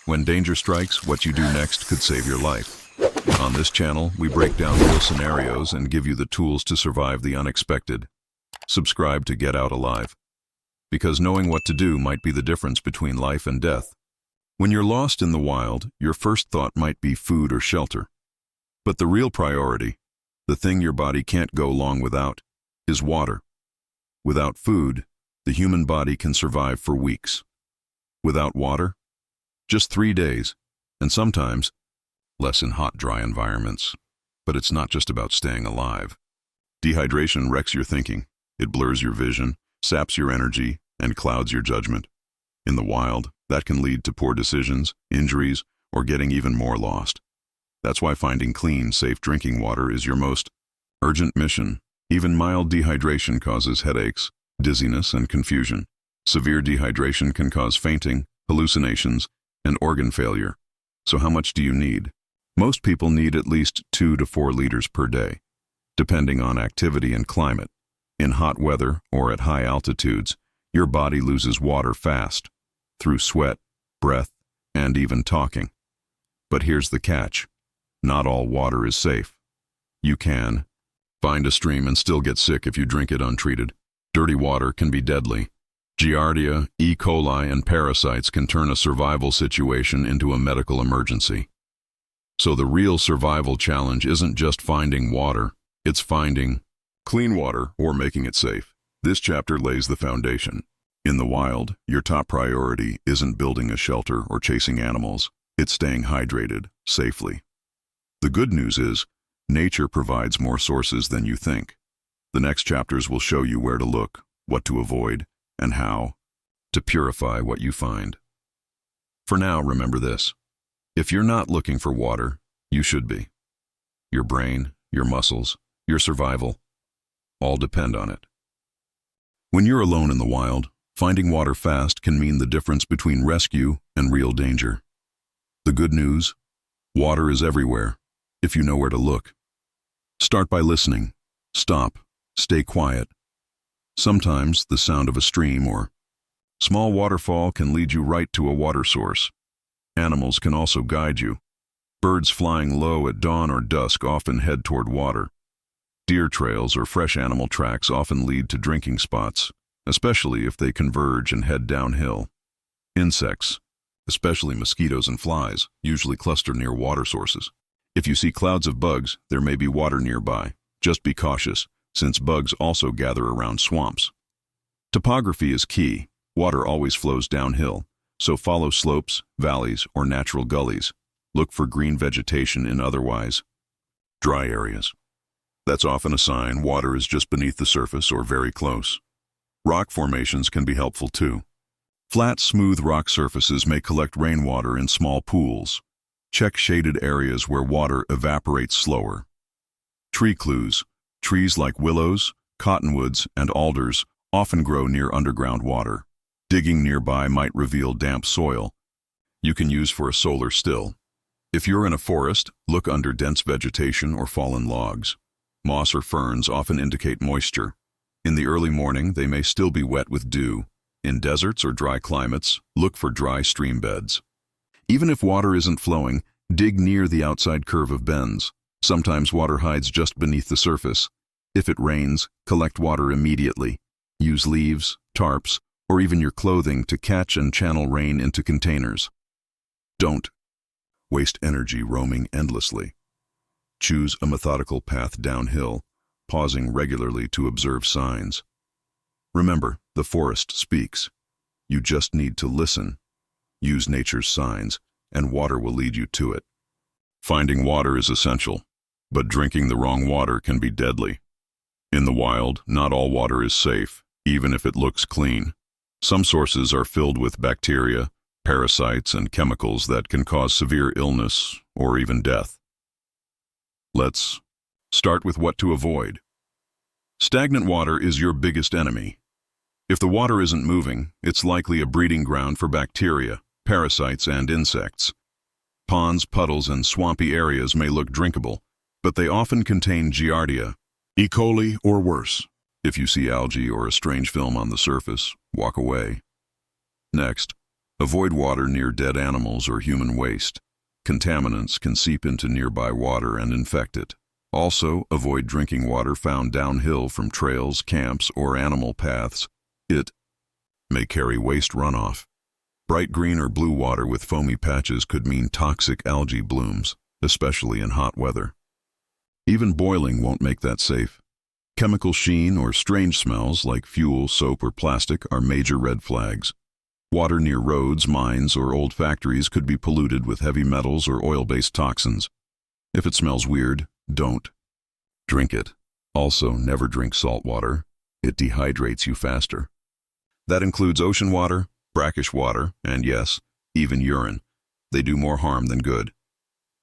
When danger strikes, what you do next could save your life. On this channel, we break down real scenarios and give you the tools to survive the unexpected. Subscribe to get out alive. Because knowing what to do might be the difference between life and death. When you're lost in the wild, your first thought might be food or shelter. But the real priority, the thing your body can't go long without, is water. Without food, the human body can survive for weeks. Without water, just 3 days, and sometimes less in hot, dry environments. But it's not just about staying alive. Dehydration wrecks your thinking. It blurs your vision, saps your energy, and clouds your judgment. In the wild, that can lead to poor decisions, injuries, or getting even more lost. That's why finding clean, safe drinking water is your most urgent mission. Even mild dehydration causes headaches, dizziness, and confusion. Severe dehydration can cause fainting, hallucinations, and organ failure. So how much do you need? Most people need at least 2 to 4 liters per day, depending on activity and climate. In hot weather or at high altitudes, your body loses water fast, through sweat, breath, and even talking. But here's the catch. Not all water is safe. You can find a stream and still get sick if you drink it untreated. Dirty water can be deadly. Giardia, E. coli, and parasites can turn a survival situation into a medical emergency. So the real survival challenge isn't just finding water, it's finding clean water or making it safe. This chapter lays the foundation. In the wild, your top priority isn't building a shelter or chasing animals, it's staying hydrated, safely. The good news is, nature provides more sources than you think. The next chapters will show you where to look, what to avoid, and how to purify what you find. For now, remember this. If you're not looking for water, you should be. Your brain, your muscles, your survival, all depend on it. When you're alone in the wild, finding water fast can mean the difference between rescue and real danger. The good news, water is everywhere, if you know where to look. Start by listening. Stop. Stay quiet. Sometimes the sound of a stream or small waterfall can lead you right to a water source. Animals can also guide you. Birds flying low at dawn or dusk often head toward water. Deer trails or fresh animal tracks often lead to drinking spots, especially if they converge and head downhill. Insects, especially mosquitoes and flies, usually cluster near water sources. If you see clouds of bugs, there may be water nearby. Just be cautious, since bugs also gather around swamps. Topography is key. Water always flows downhill, so follow slopes, valleys, or natural gullies. Look for green vegetation in otherwise dry areas. That's often a sign water is just beneath the surface or very close. Rock formations can be helpful too. Flat, smooth rock surfaces may collect rainwater in small pools. Check shaded areas where water evaporates slower. Tree clues. Trees like willows, cottonwoods, and alders often grow near underground water. Digging nearby might reveal damp soil you can use for a solar still. If you're in a forest, look under dense vegetation or fallen logs. Moss or ferns often indicate moisture. In the early morning, they may still be wet with dew. In deserts or dry climates, look for dry stream beds. Even if water isn't flowing, dig near the outside curve of bends. Sometimes water hides just beneath the surface. If it rains, collect water immediately. Use leaves, tarps, or even your clothing to catch and channel rain into containers. Don't waste energy roaming endlessly. Choose a methodical path downhill, pausing regularly to observe signs. Remember, the forest speaks. You just need to listen. Use nature's signs, and water will lead you to it. Finding water is essential, but drinking the wrong water can be deadly. In the wild, not all water is safe, even if it looks clean. Some sources are filled with bacteria, parasites, and chemicals that can cause severe illness or even death. Let's start with what to avoid. Stagnant water is your biggest enemy. If the water isn't moving, it's likely a breeding ground for bacteria, parasites, and insects. Ponds, puddles, and swampy areas may look drinkable, but they often contain Giardia, E. coli, or worse. If you see algae or a strange film on the surface, walk away. Next, Avoid water near dead animals or human waste. Contaminants can seep into nearby water and infect it. Also, avoid drinking water found downhill from trails, camps, or animal paths. It may carry waste runoff. Bright green or blue water with foamy patches could mean toxic algae blooms, especially in hot weather. Even boiling won't make that safe. Chemical sheen or strange smells like fuel, soap, or plastic are major red flags. Water near roads, mines, or old factories could be polluted with heavy metals or oil-based toxins. If it smells weird, don't drink it. Also, never drink salt water. It dehydrates you faster. That includes ocean water, brackish water, and yes, even urine. They do more harm than good.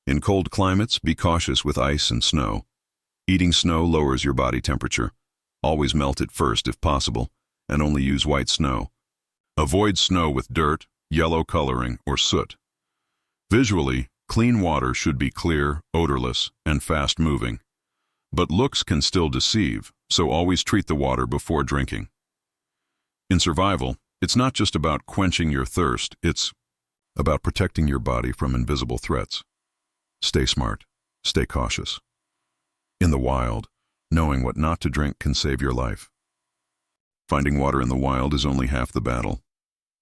In cold climates, be cautious with ice and snow. Eating snow lowers your body temperature. Always melt it first if possible, and only use white snow. Avoid snow with dirt, yellow coloring, or soot. Visually, clean water should be clear, odorless, and fast-moving. But looks can still deceive, so always treat the water before drinking. In survival, it's not just about quenching your thirst, it's about protecting your body from invisible threats. Stay smart, stay cautious. In the wild, knowing what not to drink can save your life. Finding water in the wild is only half the battle.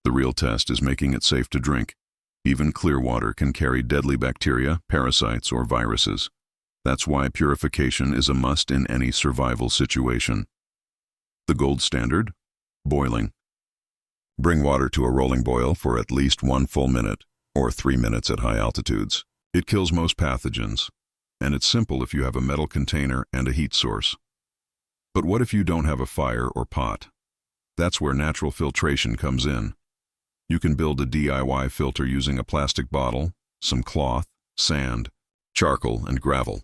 The real test is making it safe to drink. Even clear water can carry deadly bacteria, parasites, or viruses. That's why purification is a must in any survival situation. The gold standard? Boiling. Bring water to a rolling boil for at least 1 full minute, or 3 minutes at high altitudes. It kills most pathogens, and it's simple if you have a metal container and a heat source. But what if you don't have a fire or pot? That's where natural filtration comes in. You can build a DIY filter using a plastic bottle, some cloth, sand, charcoal, and gravel.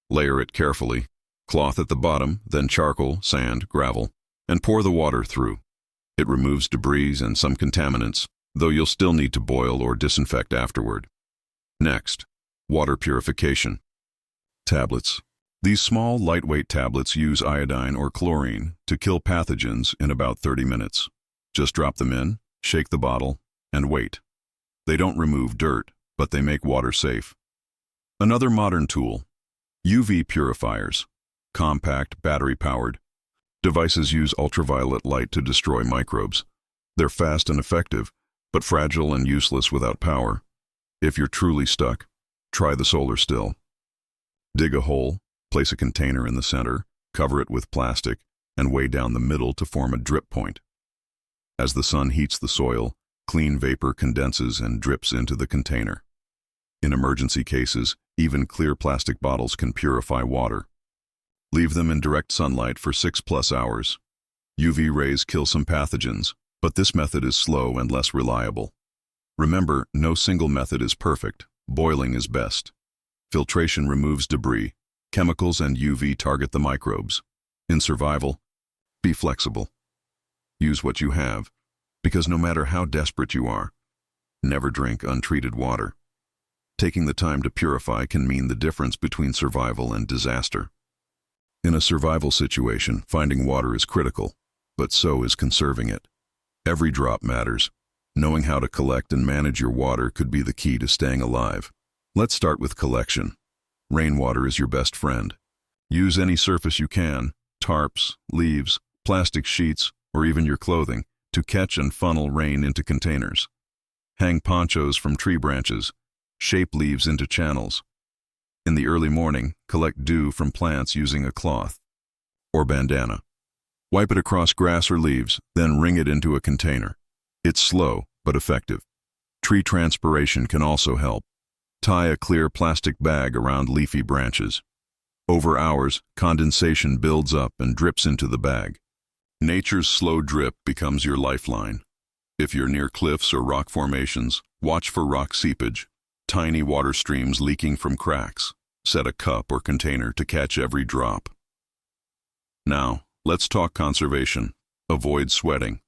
Layer it carefully, cloth at the bottom, then charcoal, sand, gravel, and pour the water through. It removes debris and some contaminants, though you'll still need to boil or disinfect afterward. Next, water purification. Tablets. These small, lightweight tablets use iodine or chlorine to kill pathogens in about 30 minutes. Just drop them in, shake the bottle, and wait. They don't remove dirt, but they make water safe. Another modern tool, UV purifiers. Compact, battery-powered. Devices use ultraviolet light to destroy microbes. They're fast and effective, but fragile and useless without power. If you're truly stuck, try the solar still. Dig a hole, place a container in the center, cover it with plastic, and weigh down the middle to form a drip point. As the sun heats the soil, clean vapor condenses and drips into the container. In emergency cases, even clear plastic bottles can purify water. Leave them in direct sunlight for 6+ hours. UV rays kill some pathogens, but this method is slow and less reliable. Remember, no single method is perfect. Boiling is best. Filtration removes debris. Chemicals and UV target the microbes. In survival, be flexible. Use what you have, because no matter how desperate you are, never drink untreated water. Taking the time to purify can mean the difference between survival and disaster. In a survival situation, finding water is critical, but so is conserving it. Every drop matters. Knowing how to collect and manage your water could be the key to staying alive. Let's start with collection. Rainwater is your best friend. Use any surface you can, tarps, leaves, plastic sheets, or even your clothing, to catch and funnel rain into containers. Hang ponchos from tree branches. Shape leaves into channels. In the early morning, collect dew from plants using a cloth or bandana. Wipe it across grass or leaves, then wring it into a container. It's slow, but effective. Tree transpiration can also help. Tie a clear plastic bag around leafy branches. Over hours, condensation builds up and drips into the bag. Nature's slow drip becomes your lifeline. If you're near cliffs or rock formations, watch for rock seepage, tiny water streams leaking from cracks. Set a cup or container to catch every drop. Now, let's talk conservation. Avoid sweating.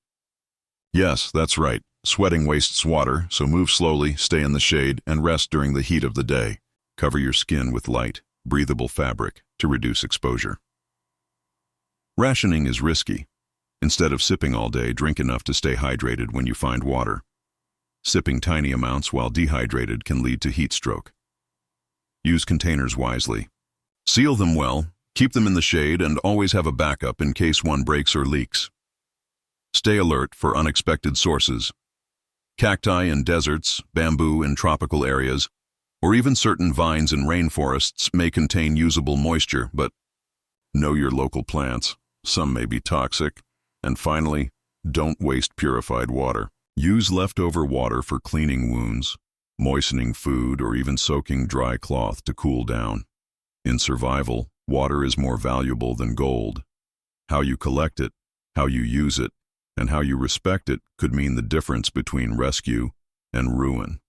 Yes, that's right. Sweating wastes water, so move slowly, stay in the shade, and rest during the heat of the day. Cover your skin with light, breathable fabric to reduce exposure. Rationing is risky. Instead of sipping all day, drink enough to stay hydrated when you find water. Sipping tiny amounts while dehydrated can lead to heat stroke. Use containers wisely. Seal them well, keep them in the shade, and always have a backup in case one breaks or leaks. Stay alert for unexpected sources. Cacti in deserts, bamboo in tropical areas, or even certain vines in rainforests may contain usable moisture, but know your local plants. Some may be toxic. And finally, don't waste purified water. Use leftover water for cleaning wounds, moistening food, or even soaking dry cloth to cool down. In survival, water is more valuable than gold. How you collect it, how you use it, and how you respect it could mean the difference between rescue and ruin.